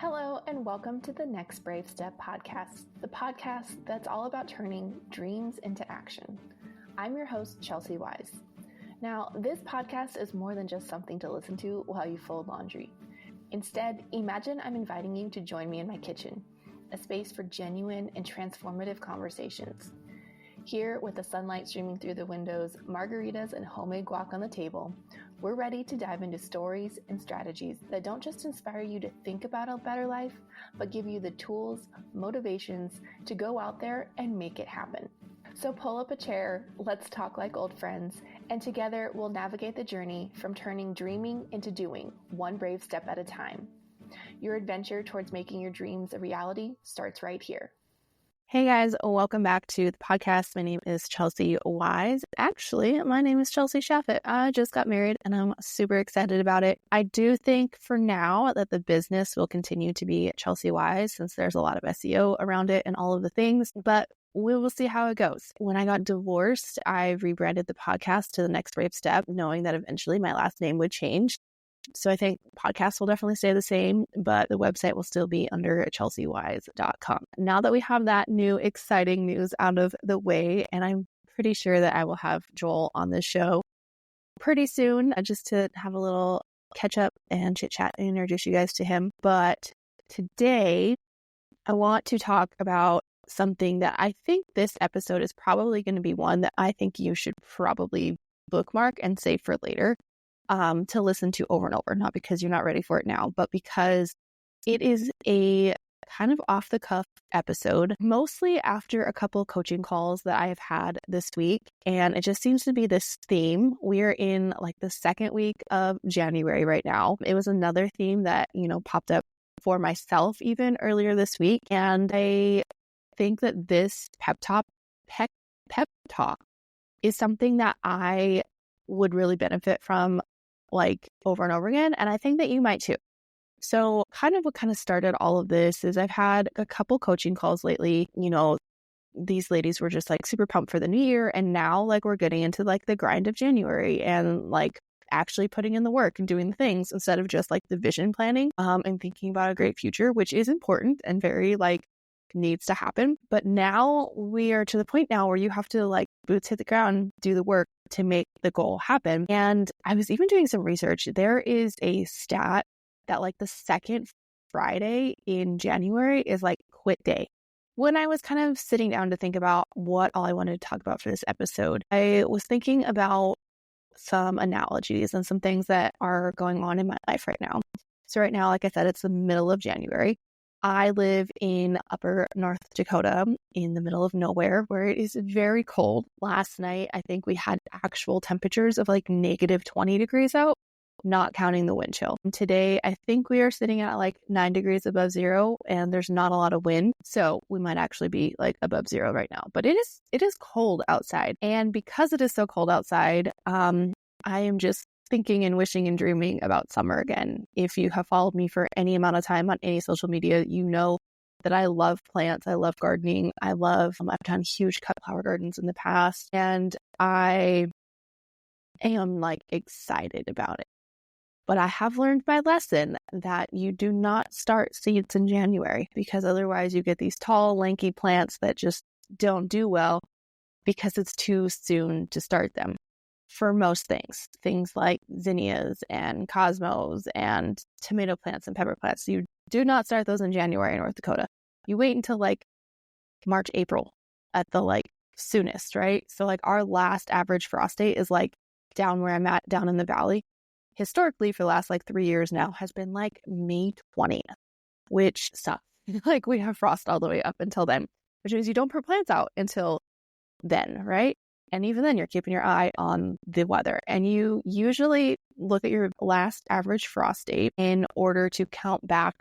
Hello, and welcome to the Next Brave Step podcast, the podcast that's all about turning dreams into action. I'm your host, Chelsea Wise. Now, this podcast is more than just something to listen to while you fold laundry. Instead, imagine I'm inviting you to join me in my kitchen, a space for genuine and transformative conversations. Here, with the sunlight streaming through the windows, margaritas and homemade guac on the table, we're ready to dive into stories and strategies that don't just inspire you to think about a better life, but give you the tools, motivations to go out there and make it happen. So pull up a chair, let's talk like old friends, and together we'll navigate the journey from turning dreaming into doing, one brave step at a time. Your adventure towards making your dreams a reality starts right here. Hey guys, welcome back to the podcast. My name is Chelsea Wise. Actually, my name is Chelsea Shaffett. I just got married and I'm super excited about it. I do think for now that the business will continue to be Chelsea Wise since there's a lot of SEO around it and all of the things, but we will see how it goes. When I got divorced, I rebranded the podcast to The Next Brave Step, knowing that eventually my last name would change. So I think podcasts will definitely stay the same, but the website will still be under chelseawise.com. Now that we have that new exciting news out of the way, and I'm pretty sure that I will have Joel on this show pretty soon, just to have a little catch up and chit chat and introduce you guys to him. But today I want to talk about something that I think this episode is probably going to be one that I think you should probably bookmark and save for later. To listen to over and over, not because you're not ready for it now, but because it is a kind of off the cuff episode, mostly after a couple of coaching calls that I have had this week. And it just seems to be this theme. We're in like the second week of January right now. It was another theme that, popped up for myself even earlier this week. And I think that this pep talk is something that I would really benefit from like over and over again. And I think that you might too. So what started all of this is I've had a couple coaching calls lately. These ladies were just like super pumped for the new year. And now like we're getting into like the grind of January and like actually putting in the work and doing the things instead of just like the vision planning and thinking about a great future, which is important and very like needs to happen. But now we are to the point now where you have to like boots hit the ground, do the work to make the goal happen. And I was even doing some research. There is a stat that like the second Friday in January is like quit day. When I was kind of sitting down to think about what all I wanted to talk about for this episode, I was thinking about some analogies and some things that are going on in my life right now. So right now, like I said, it's the middle of January. I live in upper North Dakota in the middle of nowhere where it is very cold. Last night, I think we had actual temperatures of like negative 20 degrees out, not counting the wind chill. Today, I think we are sitting at like 9 degrees above zero and there's not a lot of wind. So we might actually be like above zero right now, but it is cold outside. And because it is so cold outside, I am just thinking and wishing and dreaming about summer again. If you have followed me for any amount of time on any social media, you know that I love plants. I love gardening. I've done huge cut flower gardens in the past, and I am like excited about it. But I have learned my lesson that you do not start seeds in January because otherwise you get these tall, lanky plants that just don't do well because it's too soon to start them. For most things like zinnias and cosmos and tomato plants and pepper plants. You do not start those in January in North Dakota. You wait until like March, April at the like soonest, right? So like our last average frost date is like down where I'm at, down in the valley. Historically, for the last like 3 years now, has been like May 20th, which sucks. Like we have frost all the way up until then, which means you don't put plants out until then, right? And even then, you're keeping your eye on the weather. And you usually look at your last average frost date in order to count back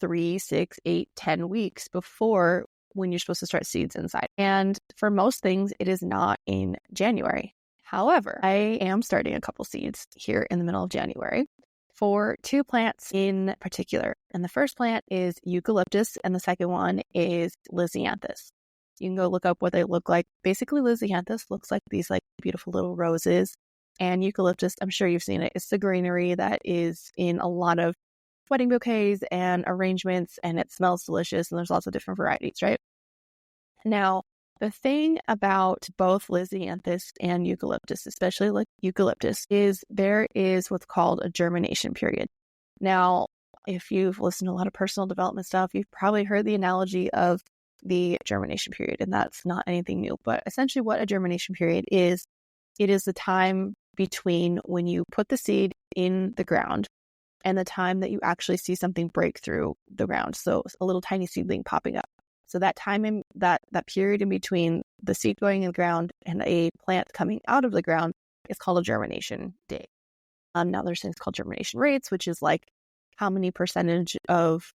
3, 6, 8, 10 weeks before when you're supposed to start seeds inside. And for most things, it is not in January. However, I am starting a couple seeds here in the middle of January for 2 plants in particular. And the first plant is eucalyptus, and the second one is lisianthus. You can go look up what they look like. Basically, lisianthus looks like these like beautiful little roses. And eucalyptus, I'm sure you've seen it. It's the greenery that is in a lot of wedding bouquets and arrangements, and it smells delicious, and there's lots of different varieties, right? Now, the thing about both Lysianthus and eucalyptus, especially like eucalyptus, is there is what's called a germination period. Now, if you've listened to a lot of personal development stuff, you've probably heard the analogy of the germination period, and that's not anything new. But essentially what a germination period is, it is the time between when you put the seed in the ground and the time that you actually see something break through the ground. So a little tiny seedling popping up. So that time in that period in between the seed going in the ground and a plant coming out of the ground is called a germination day. Now there's things called germination rates, which is like how many percentage of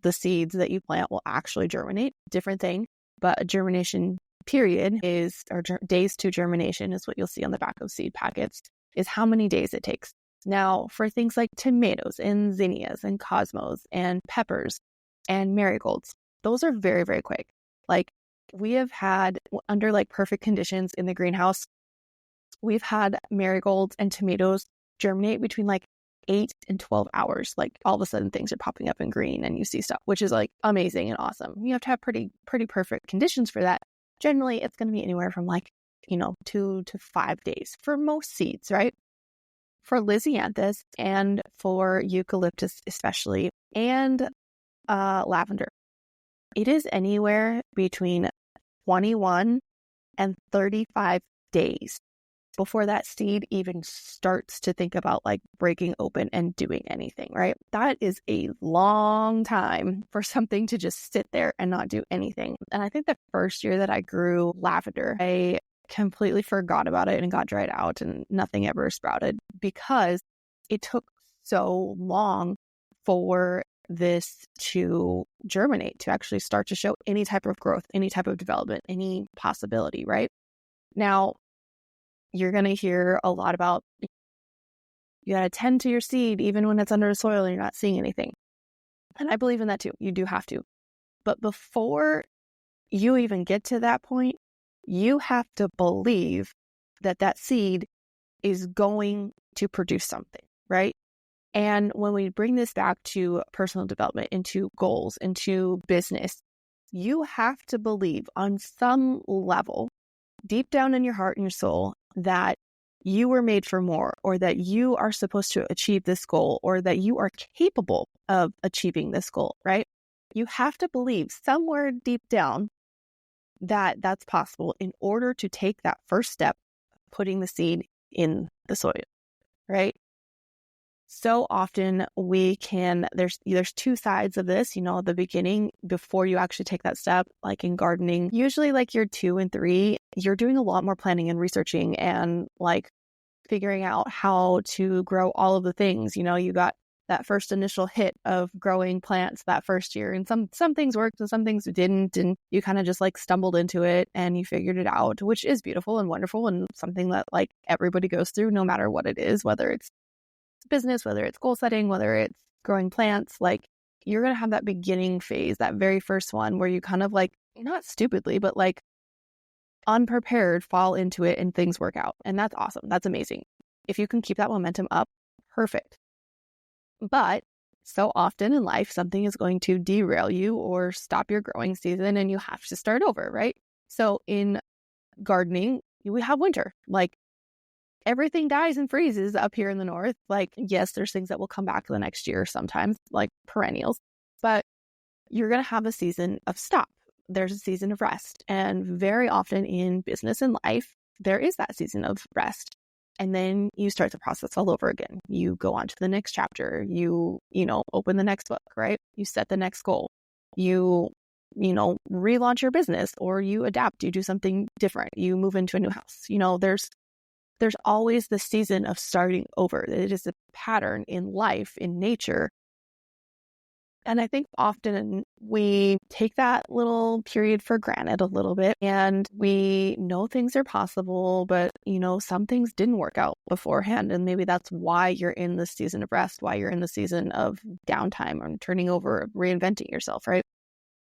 the seeds that you plant will actually germinate. Different thing, but a germination period is, or days to germination is what you'll see on the back of seed packets, is how many days it takes. Now, for things like tomatoes and zinnias and cosmos and peppers and marigolds, those are very, very quick. Like we have had, under like perfect conditions in the greenhouse, we've had marigolds and tomatoes germinate between like 8 and 12 hours. Like all of a sudden things are popping up in green and you see stuff, which is like amazing and awesome. You have to have pretty perfect conditions for that. Generally, it's going to be anywhere from like, 2 to 5 days for most seeds, right? For Lysianthus and for eucalyptus especially, and lavender, it is anywhere between 21 and 35 days before that seed even starts to think about like breaking open and doing anything, right? That is a long time for something to just sit there and not do anything. And I think the first year that I grew lavender, I completely forgot about it and got dried out and nothing ever sprouted because it took so long for this to germinate, to actually start to show any type of growth, any type of development, any possibility, right? Now, you're going to hear a lot about you got to tend to your seed even when it's under the soil and you're not seeing anything. And I believe in that too. You do have to. But before you even get to that point, you have to believe that that seed is going to produce something, right? And when we bring this back to personal development, into goals, into business, you have to believe on some level, deep down in your heart and your soul, that you were made for more, or that you are supposed to achieve this goal, or that you are capable of achieving this goal, right? You have to believe somewhere deep down that that's possible in order to take that first step, putting the seed in the soil, right? So often there's two sides of this, the beginning, before you actually take that step, like in gardening, usually like year 2 and 3, you're doing a lot more planning and researching and like figuring out how to grow all of the things. You got that first initial hit of growing plants that first year, and some things worked and some things didn't, and you kind of just like stumbled into it and you figured it out, which is beautiful and wonderful and something that like everybody goes through, no matter what it is, whether it's business, whether it's goal setting, whether it's growing plants. Like you're going to have that beginning phase, that very first one where you kind of like, not stupidly, but like unprepared, fall into it and things work out. And that's awesome. That's amazing. If you can keep that momentum up, perfect. But so often in life, something is going to derail you or stop your growing season and you have to start over, right? So in gardening, we have winter. Like everything dies and freezes up here in the north. Like, yes, there's things that will come back the next year sometimes, like perennials, but you're going to have a season of stop. There's a season of rest. And very often in business and life, there is that season of rest. And then you start the process all over again. You go on to the next chapter. You open the next book, right? You set the next goal. You relaunch your business, or you adapt. You do something different. You move into a new house. There's always the season of starting over. It is a pattern in life, in nature. And I think often we take that little period for granted a little bit, and we know things are possible, but some things didn't work out beforehand. And maybe that's why you're in the season of rest, why you're in the season of downtime or turning over, reinventing yourself, right?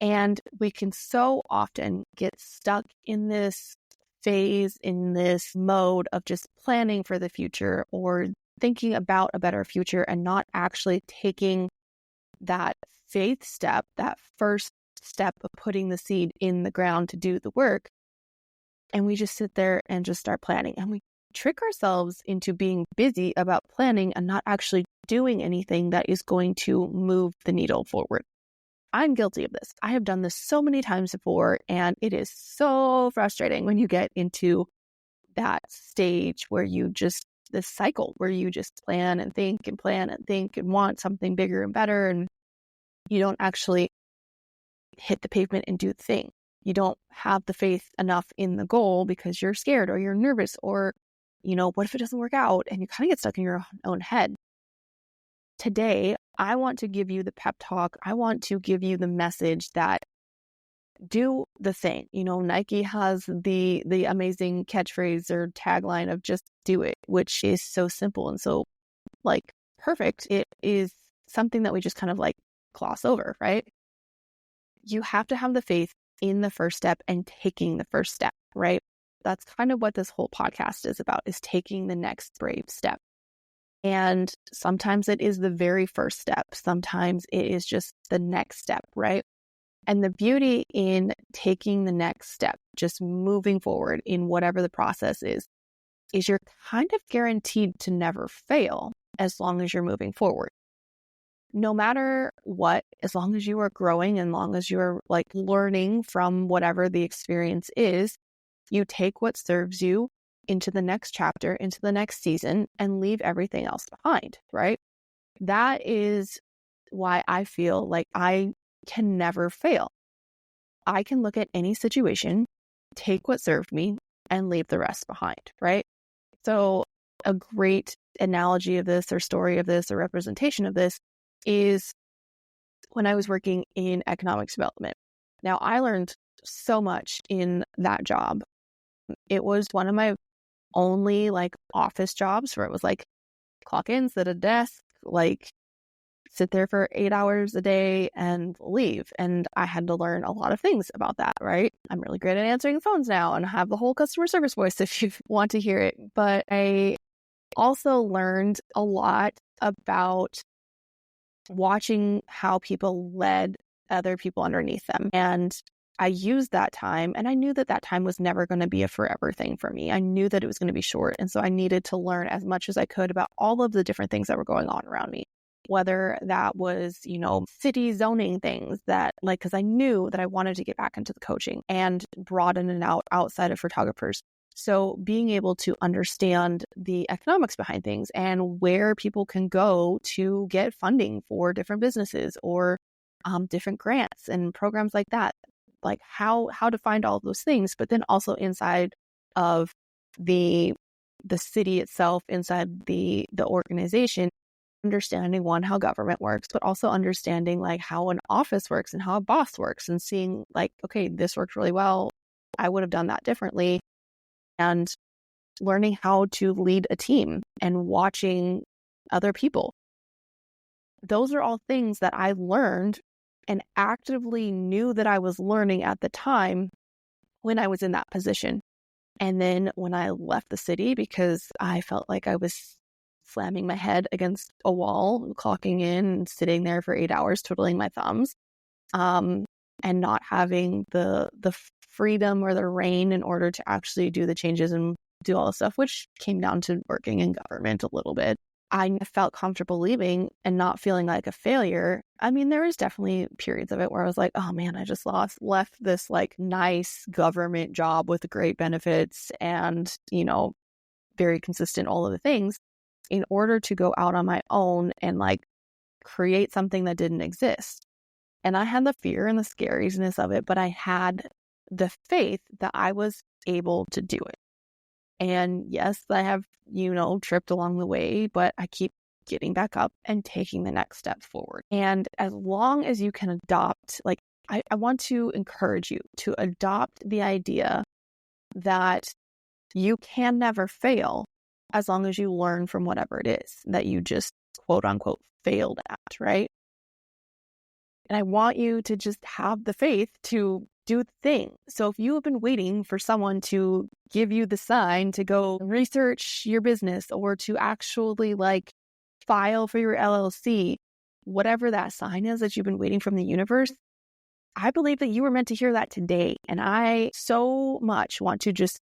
And we can so often get stuck in this phase, in this mode of just planning for the future, or thinking about a better future and not actually taking that faith step, that first step of putting the seed in the ground to do the work. And we just sit there and just start planning. And we trick ourselves into being busy about planning and not actually doing anything that is going to move the needle forward. I'm guilty of this. I have done this so many times before, and it is so frustrating when you get into that stage where you just, this cycle where you just plan and think and want something bigger and better, and you don't actually hit the pavement and do the thing. You don't have the faith enough in the goal because you're scared or you're nervous or, what if it doesn't work out? And you kind of get stuck in your own head. Today, I want to give you the pep talk. I want to give you the message that do the thing. Nike has the amazing catchphrase or tagline of just do it, which is so simple and so perfect. It is something that we just kind of gloss over, right? You have to have the faith in the first step and taking the first step, right? That's kind of what this whole podcast is about, is taking the next brave step. And sometimes it is the very first step. Sometimes it is just the next step, right? And the beauty in taking the next step, just moving forward in whatever the process is you're kind of guaranteed to never fail as long as you're moving forward. No matter what, as long as you are growing and long as you're learning from whatever the experience is, you take what serves you into the next chapter, into the next season, and leave everything else behind, right? That is why I feel like I can never fail. I can look at any situation, take what served me, and leave the rest behind, right? So a great analogy of this or story of this or representation of this is when I was working in economics development. Now, I learned so much in that job. It was one of my only office jobs where it was clock in, sit at a desk, sit there for 8 hours a day and leave. And I had to learn a lot of things about that, right? I'm really great at answering phones now and have the whole customer service voice if you want to hear it. But I also learned a lot about watching how people led other people underneath them. And I used that time, and I knew that time was never going to be a forever thing for me. I knew that it was going to be short. And so I needed to learn as much as I could about all of the different things that were going on around me, whether that was, city zoning things that because I knew that I wanted to get back into the coaching and broaden it out outside of photographers. So being able to understand the economics behind things and where people can go to get funding for different businesses or different grants and programs like that, how to find all of those things, but then also inside of the city itself, inside the organization, understanding how government works, but also understanding how an office works and how a boss works and seeing okay, this worked really well. I would have done that differently. And learning how to lead a team and watching other people. Those are all things that I learned and actively knew that I was learning at the time when I was in that position. And then when I left the city, because I felt like I was slamming my head against a wall, clocking in and sitting there for 8 hours, twiddling my thumbs, and not having the freedom or the reign in order to actually do the changes and do all the stuff, which came down to working in government a little bit. I felt comfortable leaving and not feeling like a failure. I mean, there was definitely periods of it where I was like, oh man, I just left this nice government job with great benefits and, very consistent, all of the things, in order to go out on my own and create something that didn't exist. And I had the fear and the scariness of it, but I had the faith that I was able to do it. And yes, I have, tripped along the way, but I keep getting back up and taking the next step forward. And as long as you can adopt, I want to encourage you to adopt the idea that you can never fail as long as you learn from whatever it is that you just quote unquote failed at, right? And I want you to just have the faith to do the thing. So if you have been waiting for someone to give you the sign to go research your business or to actually like file for your LLC, whatever that sign is that you've been waiting from the universe, I believe that you were meant to hear that today. And I so much want to just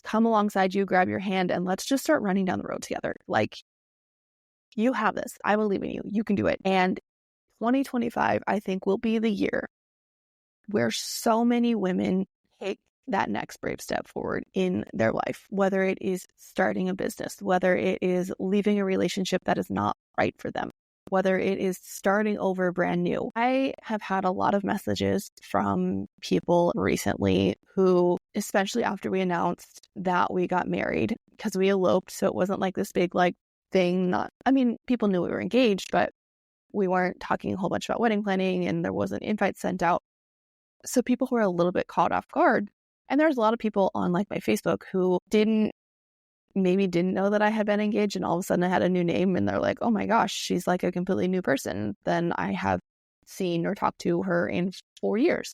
come alongside you, grab your hand, and let's just start running down the road together. Like, you have this. I believe in you. You can do it. And 2025, I think, will be the year where so many women take that next brave step forward in their life, whether it is starting a business, whether it is leaving a relationship that is not right for them, whether it is starting over brand new. I have had a lot of messages from people recently who, especially after we announced that we got married, because we eloped, so it wasn't like this big like thing. People knew we were engaged, but we weren't talking a whole bunch about wedding planning and there wasn't invites sent out. So people were a little bit caught off guard. And there's a lot of people on like my Facebook who didn't know that I had been engaged, and all of a sudden I had a new name and they're like, oh my gosh, she's like a completely new person than I have seen or talked to her in 4 years.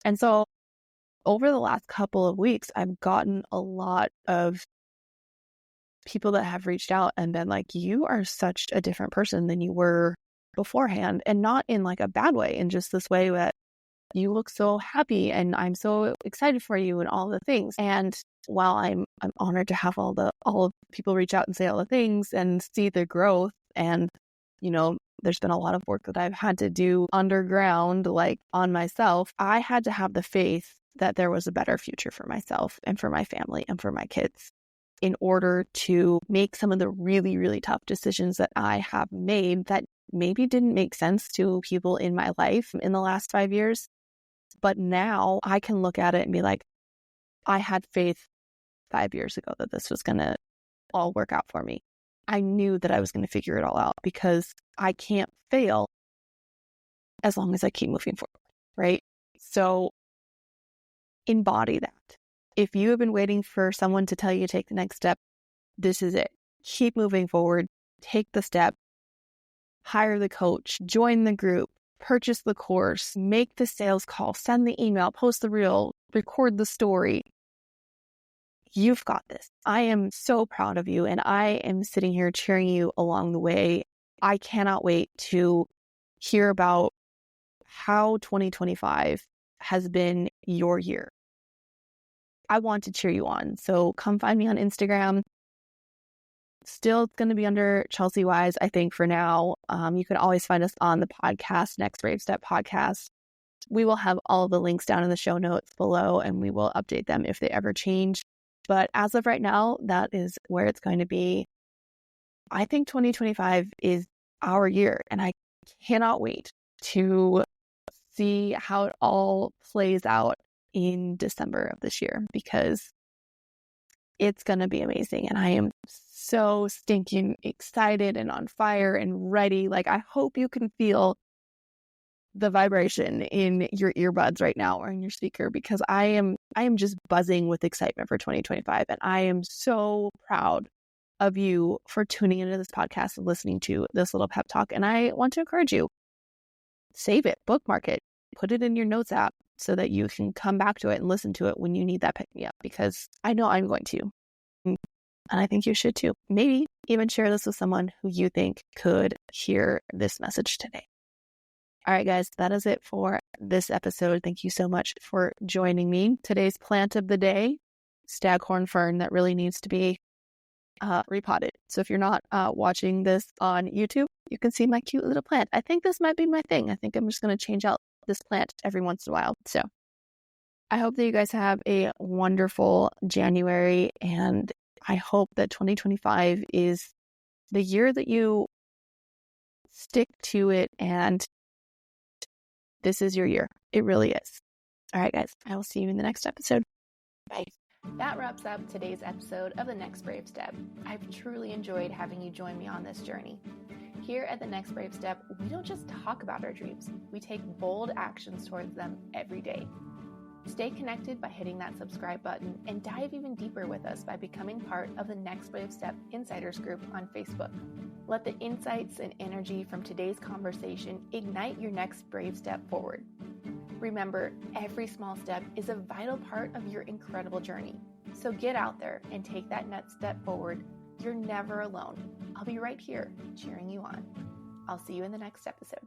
And so over the last couple of weeks, I've gotten a lot of people that have reached out and been like, you are such a different person than you were beforehand, and not in like a bad way, in just this way that you look so happy and I'm so excited for you and all the things. And while I'm honored to have all of people reach out and say all the things and see the growth, and there's been a lot of work that I've had to do underground, like on myself, I had to have the faith that there was a better future for myself and for my family and for my kids in order to make some of the really, really tough decisions that I have made that maybe didn't make sense to people in my life in the last 5 years. But now I can look at it and be like, I had faith 5 years ago that this was going to all work out for me. I knew that I was going to figure it all out because I can't fail as long as I keep moving forward, right? So embody that. If you have been waiting for someone to tell you to take the next step, this is it. Keep moving forward. Take the step. Hire the coach. Join the group. Purchase the course. Make the sales call. Send the email. Post the reel. Record the story. You've got this. I am so proud of you, and I am sitting here cheering you along the way. I cannot wait to hear about how 2025 has been your year. I want to cheer you on. So come find me on Instagram. Still, it's going to be under Chelsea Wise, I think, for now. You can always find us on the podcast, Next Brave Step Podcast. We will have all of the links down in the show notes below, and we will update them if they ever change. But as of right now, that is where it's going to be. I think 2025 is our year, and I cannot wait to see how it all plays out in December of this year, because it's going to be amazing. And I am so stinking excited and on fire and ready. Like, I hope you can feel the vibration in your earbuds right now or in your speaker, because I am just buzzing with excitement for 2025. And I am so proud of you for tuning into this podcast and listening to this little pep talk. And I want to encourage you, save it, bookmark it, put it in your notes app so that you can come back to it and listen to it when you need that pick me up, because I know I'm going to. And I think you should too. Maybe even share this with someone who you think could hear this message today. All right, guys, that is it for this episode. Thank you so much for joining me. Today's plant of the day, staghorn fern that really needs to be repotted. So if you're not watching this on YouTube, you can see my cute little plant. I think this might be my thing. I think I'm just going to change out this plant every once in a while. So I hope that you guys have a wonderful January, and I hope that 2025 is the year that you stick to it, and this is your year. It really is. All right, guys, I will see you in the next episode. Bye. That wraps up today's episode of The Next Brave Step. I've truly enjoyed having you join me on this journey. Here at The Next Brave Step, we don't just talk about our dreams, we take bold actions towards them every day. Stay connected by hitting that subscribe button, and dive even deeper with us by becoming part of the Next Brave Step Insiders group on Facebook. Let the insights and energy from today's conversation ignite your next brave step forward. Remember, every small step is a vital part of your incredible journey. So get out there and take that next step forward. You're never alone. I'll be right here cheering you on. I'll see you in the next episode.